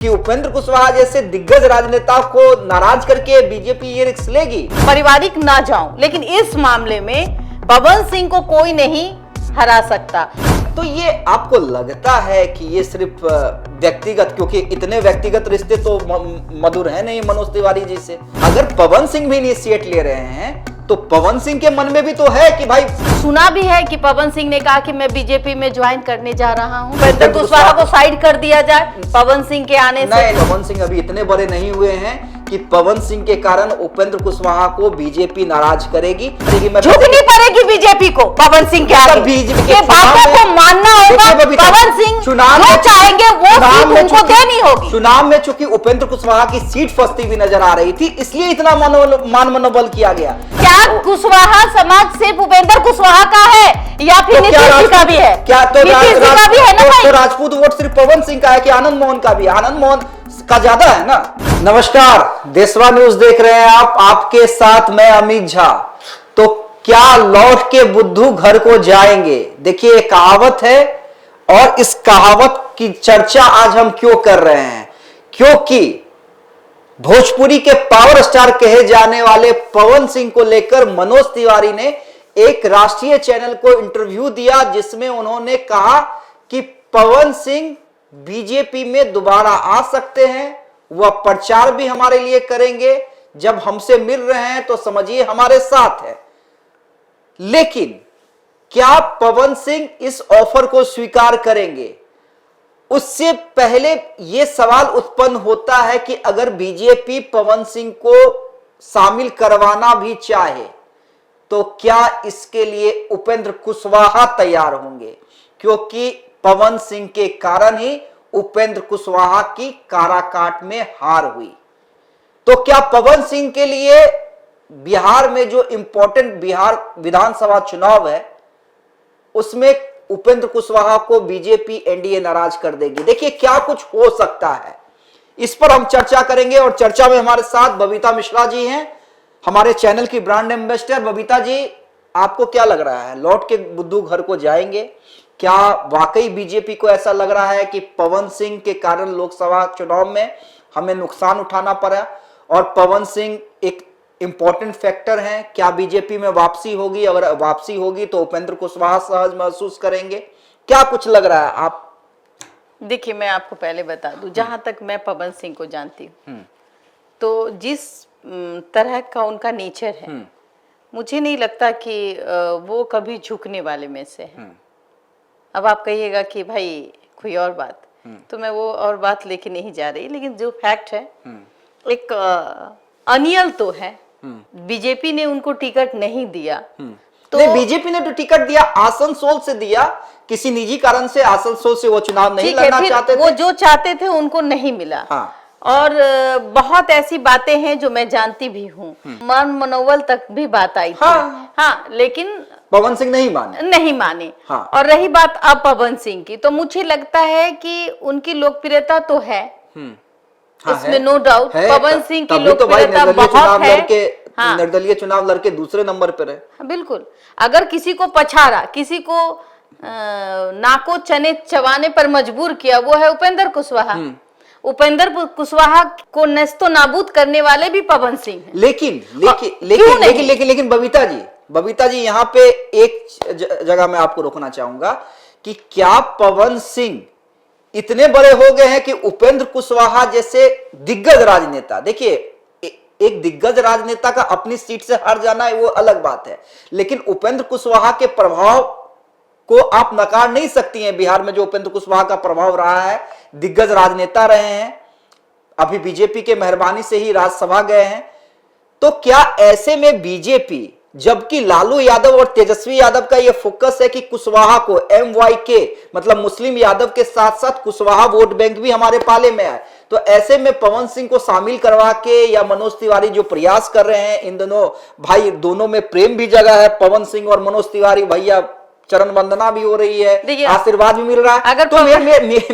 कि उपेंद्र कुशवाहा जैसे दिग्गज राजनेता को नाराज करके बीजेपी ये रिस्क लेगी। पारिवारिक ना जाऊं, लेकिन इस मामले में पवन सिंह को कोई नहीं हरा सकता। तो ये आपको लगता है कि ये सिर्फ व्यक्तिगत, क्योंकि इतने व्यक्तिगत रिश्ते तो मधुर है नहीं मनोज तिवारी जी से। अगर पवन सिंह भी इनिशिएट ले रहे हैं तो पवन सिंह के मन में भी तो है कि भाई, सुना भी है कि पवन सिंह ने कहा कि मैं बीजेपी में ज्वाइन करने जा रहा हूं। उपेंद्र कुशवाहा को साइड कर दिया जाए पवन सिंह के आने से। नहीं, पवन सिंह अभी इतने बड़े नहीं हुए हैं कि पवन सिंह के कारण उपेंद्र कुशवाहा को बीजेपी नाराज करेगी। झुकनी पड़ेगी बीजेपी को पवन सिंह के आगे। बीजेपी के बातों को मानना होगा। पवन सिंह चुनाव जो चाहेंगे वो सीट उनको देनी होगी। चुनाव में चूंकि उपेंद्र कुशवाहा की सीट फंसती हुई नजर आ रही थी, इसलिए इतना मान मनोबल किया गया। क्या कुशवाहा समाज सिर्फ उपेंद्र कुशवाहा का है या फिर नीतीश जी का भी है? क्या तो नीतीश जी का भी है ना भाई? तो राजपूत वोट सिर्फ पवन सिंह का है कि आनंद मोहन का भी? आनंद मोहन का ज्यादा है ना। नमस्कार, देशवा न्यूज देख रहे हैं आप, आपके साथ मैं अमित झा। तो क्या लौट के बुद्धू घर को जाएंगे? देखिए, एक कहावत है और इस कहावत की चर्चा आज हम क्यों कर रहे हैं, क्योंकि भोजपुरी के पावर स्टार कहे जाने वाले पवन सिंह को लेकर मनोज तिवारी ने एक राष्ट्रीय चैनल को इंटरव्यू दिया, जिसमें उन्होंने कहा कि पवन सिंह बीजेपी में दोबारा आ सकते हैं, वह प्रचार भी हमारे लिए करेंगे। जब हमसे मिल रहे हैं तो समझिए हमारे साथ है। लेकिन क्या पवन सिंह इस ऑफर को स्वीकार करेंगे? उससे पहले यह सवाल उत्पन्न होता है कि अगर बीजेपी पवन सिंह को शामिल करवाना भी चाहे तो क्या इसके लिए उपेंद्र कुशवाहा तैयार होंगे? क्योंकि पवन सिंह के कारण ही उपेंद्र कुशवाहा की काराकाट में हार हुई। तो क्या पवन सिंह के लिए बिहार में जो इंपॉर्टेंट बिहार विधानसभा चुनाव है उसमें उपेंद्र कुशवाहा को बीजेपी एनडीए नाराज कर देगी? देखिए, क्या कुछ हो सकता है, इस पर हम चर्चा करेंगे। और चर्चा में हमारे साथ बबीता मिश्रा जी हैं, हमारे चैनल की ब्रांड एम्बेसडर। बबीता जी, आपको क्या लग रहा है, लौट के बुद्धू घर को जाएंगे? क्या वाकई बीजेपी को ऐसा लग रहा है कि पवन सिंह के कारण लोकसभा चुनाव में हमें नुकसान उठाना पड़ा और पवन सिंह एक इंपॉर्टेंट फैक्टर हैं? क्या बीजेपी में वापसी होगी? अगर वापसी होगी तो उपेंद्र कुशवाहा सहज महसूस करेंगे? क्या कुछ लग रहा है आप? देखिए, मैं आपको पहले बता दूं, जहां तक मैं पवन सिंह को जानती हूँ तो जिस तरह का उनका नेचर है, मुझे नहीं लगता कि वो कभी झुकने वाले में से है। अब आप कहिएगा कि भाई कोई और बात, तो मैं वो और बात लेके नहीं जा रही, लेकिन जो फैक्ट है, एक अनियल तो है, बीजेपी ने उनको टिकट नहीं दिया। तो बीजेपी ने तो टिकट दिया, आसनसोल से दिया, किसी निजी कारण से आसनसोल से वो चुनाव नहीं लड़ना चाहते थे। वो जो चाहते थे उनको नहीं मिला। हाँ। और बहुत ऐसी बातें हैं जो मैं जानती भी हूँ, मन मनोबल तक भी बात आई थी। हाँ, लेकिन पवन सिंह नहीं माने। हाँ। और रही बात अब पवन सिंह की, तो मुझे लगता है कि उनकी लोकप्रियता तो है, इसमें नो डाउट। पवन सिंह की लोकप्रियता बहुत है। हाँ, निर्दलीय चुनाव लड़के दूसरे नंबर पर है। बिल्कुल। अगर किसी को पछाड़ा, किसी को नाको चने चबाने पर मजबूर किया, वो है उपेंद्र कुशवाहा। उपेंद्र कुशवाहा को नस्तो नाबूद करने वाले भी पवन सिंह हैं। लेकिन बबीता जी यहाँ पे एक जगह मैं आपको रोकना चाहूंगा कि क्या पवन सिंह इतने बड़े हो गए हैं कि उपेंद्र कुशवाहा जैसे दिग्गज राजनेता, देखिए एक दिग्गज राजनेता का अपनी सीट से हार जाना है वो अलग बात है, लेकिन उपेंद्र कुशवाहा के प्रभाव को आप नकार नहीं सकती हैं। बिहार में जो उपेंद्र कुशवाहा का प्रभाव रहा है, दिग्गज राजनेता रहे हैं, अभी बीजेपी के मेहरबानी से ही राज्यसभा गए हैं। तो क्या ऐसे में बीजेपी, जबकि लालू यादव और तेजस्वी यादव का यह फोकस है कि कुशवाहा को MYK मतलब मुस्लिम यादव के साथ साथ कुशवाहा वोट बैंक भी हमारे पाले में आए, तो ऐसे में पवन सिंह को शामिल करवा के या मनोज तिवारी जो प्रयास कर रहे हैं, इन दोनों भाई, दोनों में प्रेम भी जगह है, पवन सिंह और मनोज तिवारी भैया चरण वंदना भी हो रही है, आशीर्वाद भी मिल रहा है। अगर तो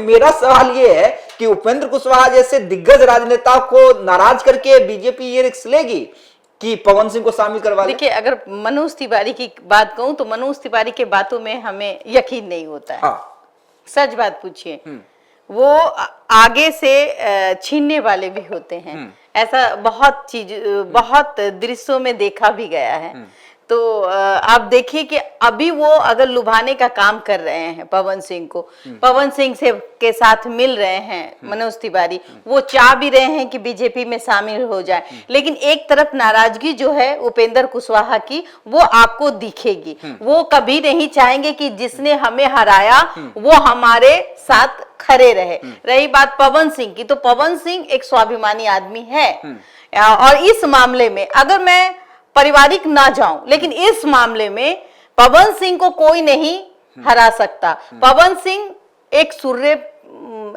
मेरा सवाल ये है कि उपेंद्र कुशवाहा जैसे दिग्गज राजनेता को नाराज करके बीजेपी ये रिस्क लेगी कि पवन सिंह को शामिल करवा ले? देखिए, अगर मनोज तिवारी की बात कहूं तो मनोज तिवारी के बातों में हमें यकीन नहीं होता है। हाँ। सच बात पूछिए, वो आगे से छीनने वाले भी होते हैं। ऐसा बहुत दृश्यों में देखा भी गया है। तो आप देखिए कि अभी वो अगर लुभाने का काम कर रहे हैं पवन सिंह को, पवन सिंह से के साथ मिल रहे हैं मनोज तिवारी, वो चाह भी रहे हैं कि बीजेपी में शामिल हो जाए, लेकिन एक तरफ नाराजगी जो है उपेंद्र कुशवाहा की वो आपको दिखेगी। वो कभी नहीं चाहेंगे कि जिसने हमें हराया वो हमारे साथ खड़े रहे। रही बात पवन सिंह की, तो पवन सिंह एक स्वाभिमानी आदमी है, और इस मामले में अगर मैं पारिवारिक ना जाऊं, लेकिन इस मामले में पवन सिंह को कोई नहीं हरा सकता। पवन सिंह एक सूर्य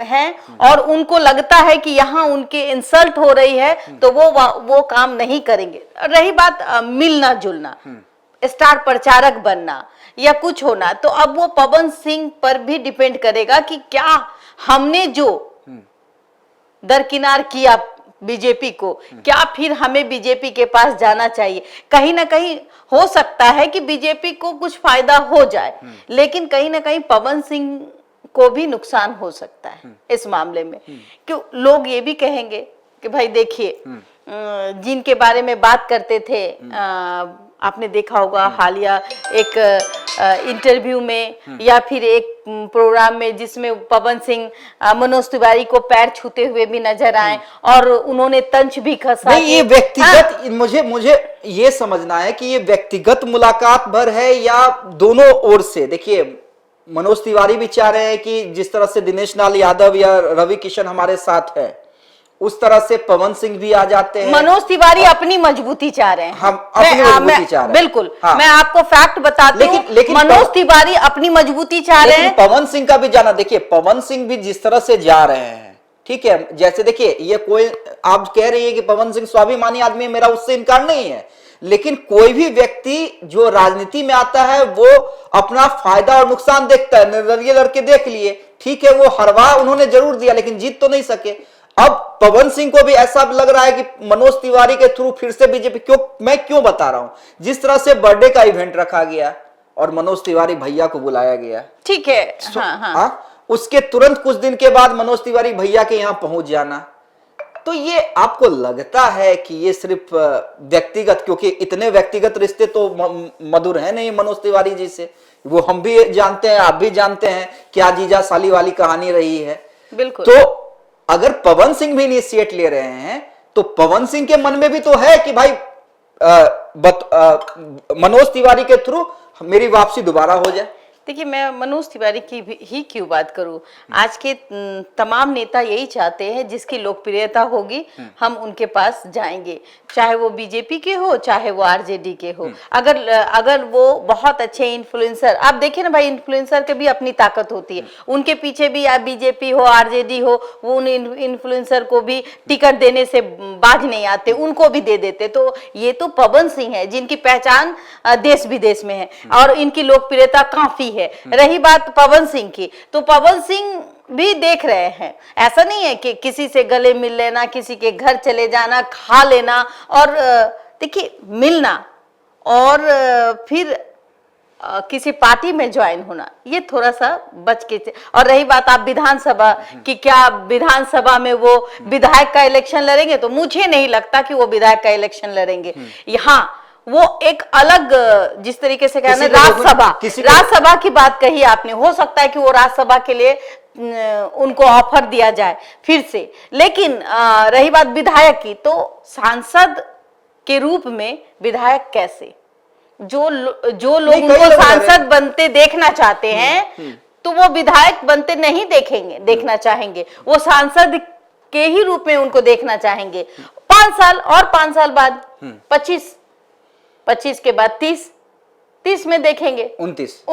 हैं और उनको लगता है कि यहाँ उनके इंसल्ट हो रही है तो वो काम नहीं करेंगे। रही बात मिलना जुलना, स्टार प्रचारक बनना या कुछ होना, तो अब वो पवन सिंह पर भी डिपेंड करेगा कि क्या हमने जो दरकिनार किया बीजेपी को, क्या फिर हमें बीजेपी के पास जाना चाहिए। कहीं ना कहीं हो सकता है कि बीजेपी को कुछ फायदा हो जाए, लेकिन कहीं ना कहीं पवन सिंह को भी नुकसान हो सकता है इस मामले में। क्यों लोग ये भी कहेंगे कि भाई देखिए, जिनके बारे में बात करते थे, आपने देखा होगा हालिया एक इंटरव्यू में या फिर एक प्रोग्राम में जिसमें पवन सिंह मनोज तिवारी को पैर छूते हुए भी नजर आए और उन्होंने तंज भी खसा। नहीं, ये व्यक्तिगत मुझे ये समझना है कि ये व्यक्तिगत मुलाकात भर है या दोनों ओर से। देखिए, मनोज तिवारी भी चाह रहे हैं कि जिस तरह से दिनेश लाल यादव या रवि किशन हमारे साथ है, उस तरह से पवन सिंह भी आ जाते हैं। मनोज तिवारी अपनी मजबूती चाह रहे हैं, हम अपनी मजबूती चाह रहे हैं। बिल्कुल, हाँ। मैं आपको फैक्ट बताती हूँ, लेकिन मनोज तिवारी अपनी मजबूती चाह रहे हैं। पवन सिंह का भी जाना, देखिए पवन सिंह भी जिस तरह से जा रहे हैं, ठीक है, जैसे देखिए ये कोई आप कह रही है कि पवन सिंह स्वाभिमानी आदमी है, मेरा उससे इनकार नहीं है, लेकिन कोई भी व्यक्ति जो राजनीति में आता है वो अपना फायदा और नुकसान देखता है। निर्दलीय लड़के देख लिए, ठीक है, वो हरवा उन्होंने जरूर दिया लेकिन जीत तो नहीं सके। अब पवन सिंह को भी ऐसा लग रहा है कि मनोज तिवारी के थ्रू फिर से बीजेपी, मैं क्यों बता रहा हूं, जिस तरह से बर्थडे का इवेंट रखा गया और मनोज तिवारी भैया को बुलाया गया, ठीक है, हाँ। उसके तुरंत कुछ दिन के बाद मनोज तिवारी भैया के यहां पहुंच जाना, तो ये आपको लगता है कि ये सिर्फ व्यक्तिगत, क्योंकि इतने व्यक्तिगत रिश्ते तो मधुर है नहीं मनोज तिवारी जी से, वो हम भी जानते हैं, आप भी जानते हैं, क्या जीजा साली वाली कहानी रही है। बिल्कुल। तो अगर पवन सिंह भी इनिशिएट ले रहे हैं तो पवन सिंह के मन में भी तो है कि भाई मनोज तिवारी के थ्रू मेरी वापसी दोबारा हो जाए। देखिए, मैं मनोज तिवारी की ही क्यों बात करूं, आज के तमाम नेता यही चाहते हैं जिसकी लोकप्रियता होगी हम उनके पास जाएंगे, चाहे वो बीजेपी के हो चाहे वो आरजेडी के हो। अगर वो बहुत अच्छे इन्फ्लुएंसर, आप देखिए ना भाई, इन्फ्लुएंसर के भी अपनी ताकत होती है, उनके पीछे भी आप बीजेपी हो आरजेडी हो, वो उन इन्फ्लुएंसर को भी टिकट देने से बाज नहीं आते, उनको भी दे देते। तो ये तो पवन सिंह है जिनकी पहचान देश विदेश में है और इनकी लोकप्रियता काफी है। रही बात पवन सिंह की, तो पवन सिंह भी देख रहे हैं, ऐसा नहीं है कि किसी से गले मिल लेना, किसी के घर चले जाना, खा लेना और देखिए मिलना और फिर किसी पार्टी में ज्वाइन होना, ये थोड़ा सा बच के। और रही बात आप विधानसभा की, क्या विधानसभा में वो विधायक का इलेक्शन लड़ेंगे, तो मुझे नहीं लगता कि वो विधायक का इलेक्शन लड़ेंगे। यहाँ वो एक अलग, जिस तरीके से कहना है राज्यसभा की बात कही आपने, हो सकता है कि वो राज्यसभा के लिए उनको ऑफर दिया जाए फिर से। लेकिन रही बात विधायक की, तो सांसद के रूप में विधायक कैसे, जो लोग उनको सांसद बनते देखना चाहते हैं तो वो विधायक बनते नहीं देखना चाहेंगे, वो सांसद के ही रूप में उनको देखना चाहेंगे। 5 साल और 5 साल बाद 25 के बाद 30 में देखेंगे, 29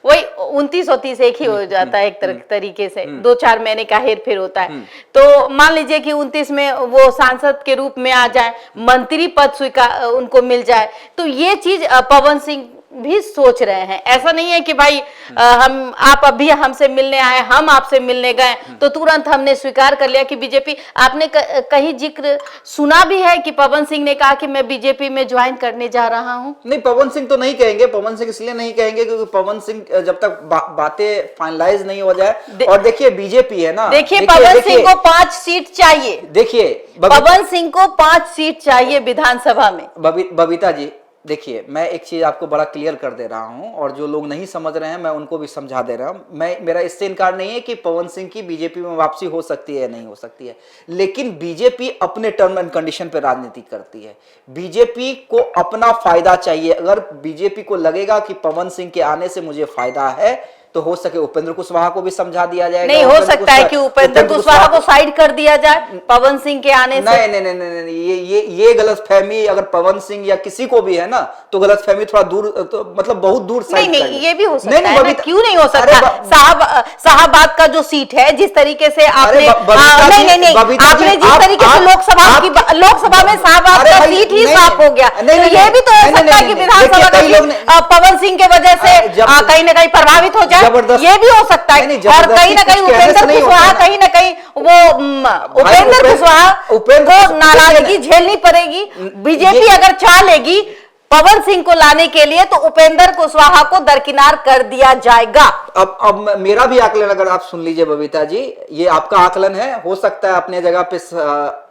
वही 29 और 30 एक ही हो जाता है एक तरीके से, 2-4 महीने का हेर फेर होता है। तो मान लीजिए कि 29 में वो सांसद के रूप में आ जाए, मंत्री पद स्वीकार उनको मिल जाए, तो ये चीज पवन सिंह भी सोच रहे हैं। ऐसा नहीं है कि भाई आप अभी हमसे मिलने आए, हम आपसे मिलने गए तो तुरंत हमने स्वीकार कर लिया कि बीजेपी। आपने कहीं जिक्र सुना भी है कि पवन सिंह ने कहा कि मैं बीजेपी में ज्वाइन करने जा रहा हूं? नहीं, पवन सिंह तो नहीं कहेंगे। पवन सिंह इसलिए नहीं कहेंगे क्योंकि पवन सिंह जब तक बातें फाइनलाइज नहीं हो जाए। और देखिए बीजेपी है ना, देखिए पवन सिंह को 5 सीट चाहिए। देखिए पवन सिंह को 5 सीट चाहिए विधानसभा में। बबीता जी देखिए, मैं एक चीज आपको बड़ा क्लियर कर दे रहा हूं, और जो लोग नहीं समझ रहे हैं मैं उनको भी समझा दे रहा हूं। मेरा इससे इनकार नहीं है कि पवन सिंह की बीजेपी में वापसी हो सकती है या नहीं हो सकती है, लेकिन बीजेपी अपने टर्म एंड कंडीशन पे राजनीति करती है। बीजेपी को अपना फायदा चाहिए। अगर बीजेपी को लगेगा कि पवन सिंह के आने से मुझे फायदा है तो हो सके उपेंद्र कुशवाहा को भी समझा दिया जाएगा। नहीं हो सकता है कि उपेंद्र कुशवाहा को साइड कर दिया जाए पवन सिंह के आने से? नहीं, ये गलतफहमी अगर पवन सिंह या किसी को भी है ना, तो गलतफहमी थोड़ा दूर, तो मतलब बहुत दूर साइड। नहीं, ये भी हो सकता है ना, क्यों नहीं हो सकता? शाहबाद का जो सीट है, जिस तरीके से आपने आपने जिस तरीके से लोकसभा में शाहबाद का सीट ही साफ हो गया, तो ये भी तो हो सकता है कि विधानसभा का सीट पवन सिंह के वजह से कहीं ना कहीं प्रभावित हो जाए। ये भी हो सकता है। और कहीं ना कहीं उपेंद्र कुशवाहा कहीं ना कहीं वो उपेंद्र कुशवाहा को नाराजगी झेलनी पड़ेगी। बीजेपी अगर चाह लेगी पवन सिंह को लाने के लिए तो उपेंद्र कुशवाहा को दरकिनार कर दिया जाएगा। अब मेरा भी आकलन अगर आप सुन लीजिए बबीता जी, ये आपका आकलन है, हो सकता है अपने जगह पे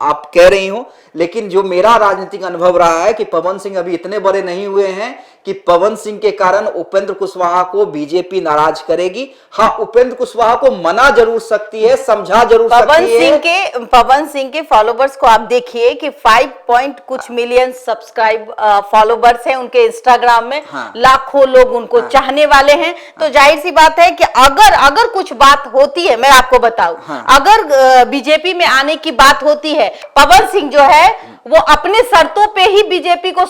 आप कह रही हो, लेकिन जो मेरा राजनीतिक अनुभव रहा है कि पवन सिंह अभी इतने बड़े नहीं हुए हैं कि पवन सिंह के कारण उपेंद्र कुशवाहा को बीजेपी नाराज करेगी। हाँ, उपेंद्र कुशवाहा को मना जरूर सकती है, समझा जरूर सकती है। पवन सिंह के फॉलोवर्स को आप देखिए कि 5 कुछ मिलियन सब्सक्राइब फॉलोवर्स हैं उनके इंस्टाग्राम में। हाँ। लाखों लोग उनको चाहने वाले हैं। तो जाहिर सी बात है कि अगर कुछ बात होती है, मैं आपको बताऊं, अगर बीजेपी में आने की बात होती है, पवन सिंह जो है वो अपने शर्तों पे ही बीजेपी को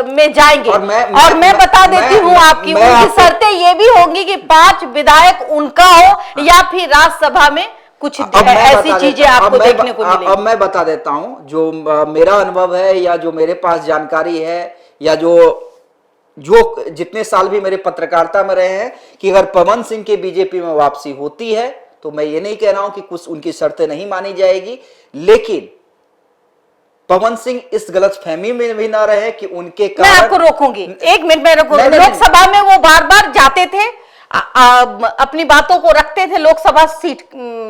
में जाएंगे। और मैं बता देती हूँ आपकी उनकी शर्तें ये भी होंगी कि 5 विधायक उनका हो या फिर राज्यसभा में कुछ ऐसी चीजें आपको देखने को मिलेंगी। अब मैं बता देता हूँ जो मेरा अनुभव है या जो मेरे पास जानकारी है या जो जितने साल भी मेरे पत्रकारिता में रहे हैं, कि अगर पवन सिंह के बीजेपी में वापसी होती है तो मैं ये नहीं कह रहा हूं कि कुछ उनकी शर्तें नहीं मानी जाएगी, लेकिन पवन सिंह इस गलतफहमी में भी ना रहे कि उनके कारण। मैं आपको रोकूंगी, 1 मिनट में रोकूंगी। लोकसभा में वो बार बार जाते थे, अपनी बातों को रखते थे लोकसभा सीट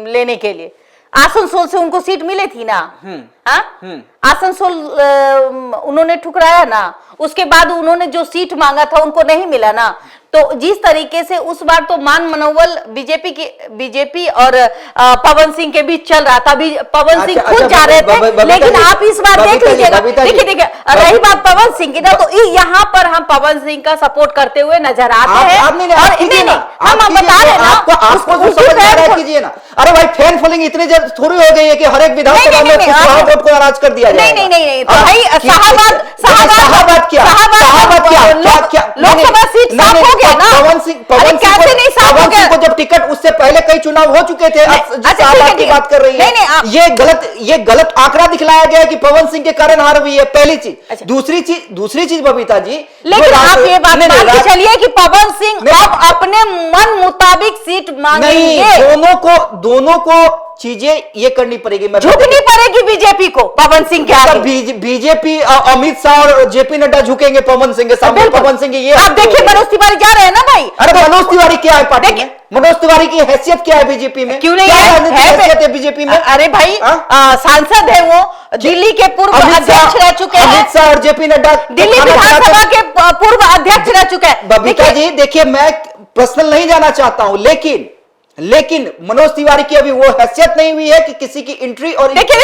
लेने के लिए। आसनसोल से उनको सीट मिली थी ना, आसनसोल उन्होंने ठुकराया ना, उसके बाद उन्होंने जो सीट मांगा था उनको नहीं मिला ना। तो जिस तरीके से उस बार तो मान मनोबल बीजेपी और पवन सिंह के बीच चल रहा था, पवन सिंह खुद जा रहे थे, लेकिन आप इस बार देख लीजिएगा, देखिए रही बात पवन सिंह की ना, तो यहाँ पर हम पवन सिंह का सपोर्ट करते हुए नजर आते हैं। और नहीं हम बता रहे ना, अरे भाई फैन फॉलोइंग इतनी जल्द थोड़ी हो गई है कि हर एक विधानसभा में वोट को नाराज कर दिया जाएगा। नहीं तो भाई शाहबाद क्या लोकसभा सीट साफ हो गया ना। पवन सिंह को जब टिकट, उससे पहले कई चुनाव हो चुके थे, शाहबाद की बात कर रही है। ये गलत आंकड़ा दिखलाया गया है कि पवन सिंह के कारण हार हुई है, पहली चीज। दूसरी चीज बबीता जी, लेकिन आप ये बात मान के चलिए कि पवन सिंह अब अपने मन मुताबिक सीट मांगेंगे। दोनों को चीजें ये करनी पड़ेगी, झुकनी पड़ेगी बीजेपी को पवन सिंह के आगे। बीजेपी अमित शाह और जेपी नड्डा झुकेंगे पवन सिंह के सामने। पवन सिंह ये आप देखिए मनोज तिवारी जा रहे हैं ना भाई। अरे मनोज तिवारी क्या है पार्टी में? मनोज तिवारी की हैसियत क्या है बीजेपी में? क्यों नहीं है बीजेपी में? अरे भाई सांसद है वो, दिल्ली के पूर्व अध्यक्ष रह चुके हैं। अमित शाह और जेपी नड्डा दिल्ली विधानसभा के पूर्व अध्यक्ष रह चुके हैं। बबीता जी देखिए, मैं पर्सनल नहीं जाना चाहता हूं, लेकिन मनोज तिवारी की अभी वो हैसियत नहीं हुई है कि किसी की एंट्री। और देखिए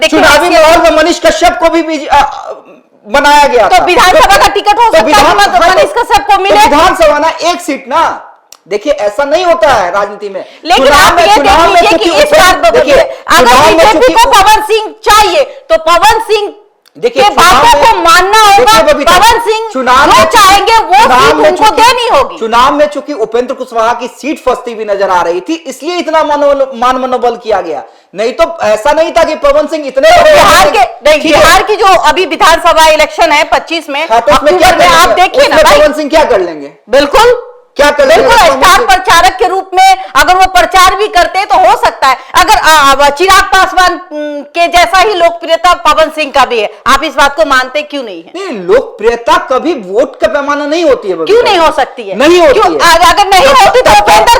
चुनावी माहौल में मनीष कश्यप को भी बनाया गया तो विधानसभा का टिकट हो सकता है मनीष कश्यप को मिले। विधानसभा ना एक सीट ना, देखिए ऐसा नहीं होता है राजनीति में। लेकिन आप ये देख लीजिए कि इस बार अगर बीजेपी को पवन सिंह चाहिए तो पवन सिंह देखिए, के बातों को मानना होगा। पवन सिंह जो चाहेंगे वो सीट उनको देनी होगी। चुनाव में चूंकि उपेंद्र कुशवाहा की सीट फंसती हुई नजर आ रही थी, इसलिए इतना मान मनोबल किया गया। नहीं तो ऐसा नहीं था कि पवन सिंह इतने बिहार की जो अभी विधानसभा इलेक्शन है 25 में, हाँ, तो उसमें क्या आप देखिए ना भाई, पवन सिंह क्या कर लेंगे? बिल्कुल क्या कर लेंगे? बिल्कुल स्टार प्रचारक के रूप में अगर वो प्रचार भी करते हैं तो हो सकता है। अगर चिराग पासवान के जैसा ही लोकप्रियता पवन सिंह का भी है, आप इस बात को मानते क्यों नहीं है? नहीं, लोकप्रियता कभी वोट का पैमाना नहीं होती है। क्यों नहीं हो सकती है? नहीं होती है। अगर नहीं होती तो उपेंद्र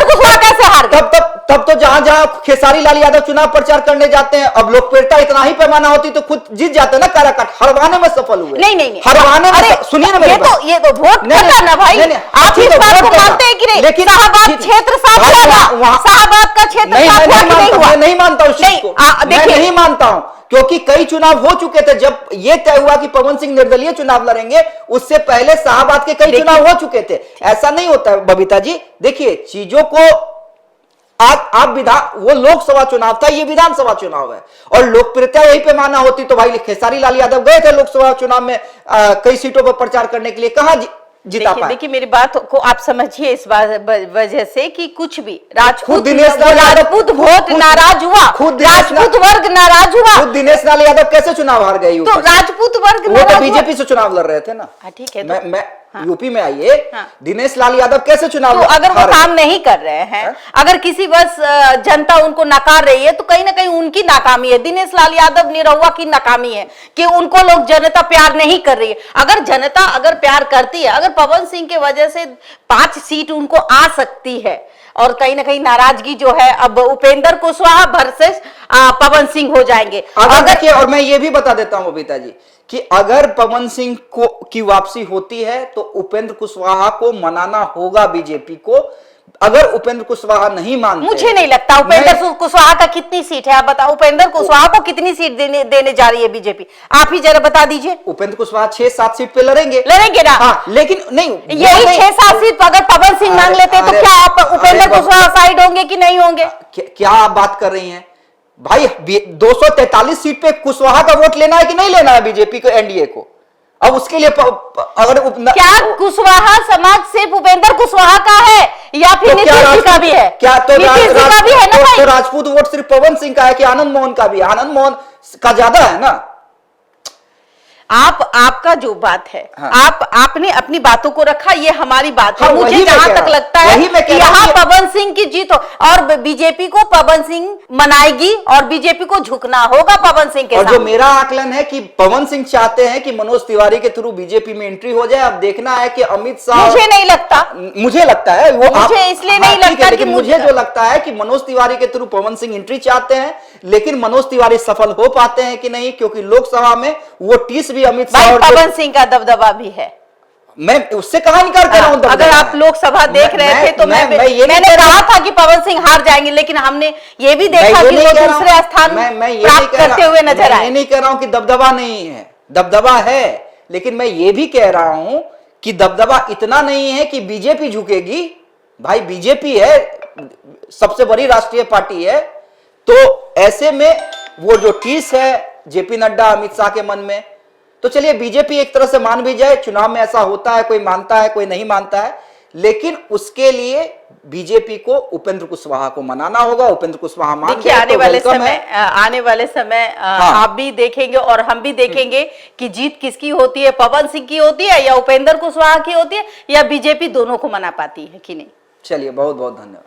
कुशवाहा कैसे हार गए? तब तो जहां जहां खेसारी लाल यादव चुनाव प्रचार करने जाते हैं, अब लोकप्रियता इतना ही पैमाना होती तो खुद जीत जाते ना। काराकाट हरवाने में सफल हुए। नहीं हरवाने में, सुनिए ना मेरी बात। ये तो वोट करना ना भाई, आप इस बात को मानते हैं कि नहीं? लेकिन शाहबाद क्षेत्र साफ हुआ, शाहबाद का क्षेत्र साफ हुआ कि नहीं हुआ? मैं नहीं मानता उस चीज को, मैं नहीं मानता हूं, क्योंकि कई चुनाव हो चुके थे। जब ये तय हुआ कि पवन सिंह निर्दलीय चुनाव लड़ेंगे, उससे पहले शाहबाद के कई चुनाव हो चुके थे। ऐसा नहीं होता है बबीता जी। देखिए चीजों को आप वो लोकसभा चुनाव था, ये विधानसभा चुनाव है, और लोकप्रियता यही पे माना होती तो भाई खेसारी लाल यादव गए थे लोकसभा चुनाव में कई सीटों पर प्रचार करने के लिए, कहां जीता पाए? देखिए मेरी बात को आप समझिए इस वजह से कि कुछ भी खुद दिनेश लाल राजपूत वोट नाराज हुआ, राजपूत वर्ग नाराज हुआ। खुद दिनेश लाल यादव कैसे चुनाव हार गए? तो राजपूत वर्ग वो तो बीजेपी से चुनाव लड़ रहे थे ना। ठीक है, मैं यूपी में आइए, दिनेश लाल यादव कैसे चुनाव तो अगर वो काम नहीं कर रहे हैं, अगर किसी बस जनता उनको नकार रही है तो कहीं ना कहीं उनकी नाकामी है। दिनेश लाल यादव निरहुआ की नाकामी है कि उनको लोग जनता प्यार नहीं कर रही है। अगर जनता अगर प्यार करती है, अगर पवन सिंह के वजह से 5 सीट उनको आ सकती है, और कहीं ना कहीं नाराजगी जो है अब उपेंद्र कुशवाहा वर्सेस पवन सिंह हो जाएंगे। अगर और मैं ये भी बता देता हूं बबीता जी कि अगर पवन सिंह को की वापसी होती है तो उपेंद्र कुशवाहा को मनाना होगा बीजेपी को। अगर उपेंद्र कुशवाहा नहीं मानते, मुझे नहीं लगता उपेंद्र कुशवाहा का कितनी सीट है, आप बताओ उपेंद्र कुशवाहा को कितनी सीट देने जा रही है बीजेपी, आप ही जरा बता दीजिए। उपेंद्र कुशवाहा 6-7 सीट पे लड़ेंगे ना। हाँ, लेकिन नहीं, यही 6-7 सीट अगर पवन सिंह मांग लेते तो क्या आप उपेंद्र कुशवाहा साइड होंगे कि नहीं होंगे? क्या आप बात कर रही हैं भाई? 243 सीट पे कुशवाहा का वोट लेना है कि नहीं लेना है बीजेपी को, एनडीए को? अब उसके लिए अगर क्या कुशवाहा समाज सिर्फ उपेंद्र कुशवाहा का है या फिर नीतीश जी का भी है? क्या तो नीतीश जी का भी है ना भाई? तो राजपूत वोट सिर्फ पवन सिंह का है कि आनंद मोहन का भी? आनंद मोहन का ज्यादा है ना। आपका जो बात है, आपने अपनी बातों को रखा, ये हमारी बात है। हाँ, मुझे जहां तक लगता है कि यहाँ पवन सिंह की जीत हो, और बीजेपी को पवन सिंह मनाएगी और बीजेपी को झुकना होगा पवन सिंह के साथ। और जो मेरा आकलन है कि पवन सिंह चाहते हैं कि मनोज तिवारी के थ्रू बीजेपी में एंट्री हो जाए। अब देखना है कि अमित शाह, मुझे नहीं लगता, मुझे लगता है वो, मुझे इसलिए नहीं लगता, लेकिन मुझे जो लगता है कि मनोज तिवारी के थ्रू पवन सिंह एंट्री चाहते हैं, लेकिन मनोज तिवारी सफल हो पाते हैं कि नहीं, क्योंकि लोकसभा में वो 30 भी अमित शाह और पवन सिंह का दबदबा भी है। मैं उससे कहां इनकार कर रहा हूं? अगर आप लोकसभा देख रहे थे तो मैंने कहा था कि पवन सिंह हार जाएंगे, लेकिन हमने ये भी देखा कि वो दूसरे स्थान प्राप्त करते हुए नजर आए। मैं नहीं कह रहा हूं कि दबदबा नहीं है, दबदबा है, लेकिन मैं ये भी कह रहा हूं कि दबदबा इतना नहीं है कि बीजेपी झुकेगी। भाई बीजेपी है, सबसे बड़ी राष्ट्रीय पार्टी है, तो ऐसे में वो जो टीस है जेपी नड्डा अमित शाह के मन में, तो चलिए बीजेपी एक तरह से मान भी जाए। चुनाव में ऐसा होता है, कोई मानता है कोई नहीं मानता है, लेकिन उसके लिए बीजेपी को उपेंद्र कुशवाहा को मनाना होगा। उपेंद्र कुशवाहा मान देखिए आने वाले समय आप भी देखेंगे और हम भी देखेंगे कि जीत किसकी होती है, पवन सिंह की होती है या उपेंद्र कुशवाहा की होती है, या बीजेपी दोनों को मना पाती है कि नहीं। चलिए बहुत बहुत धन्यवाद।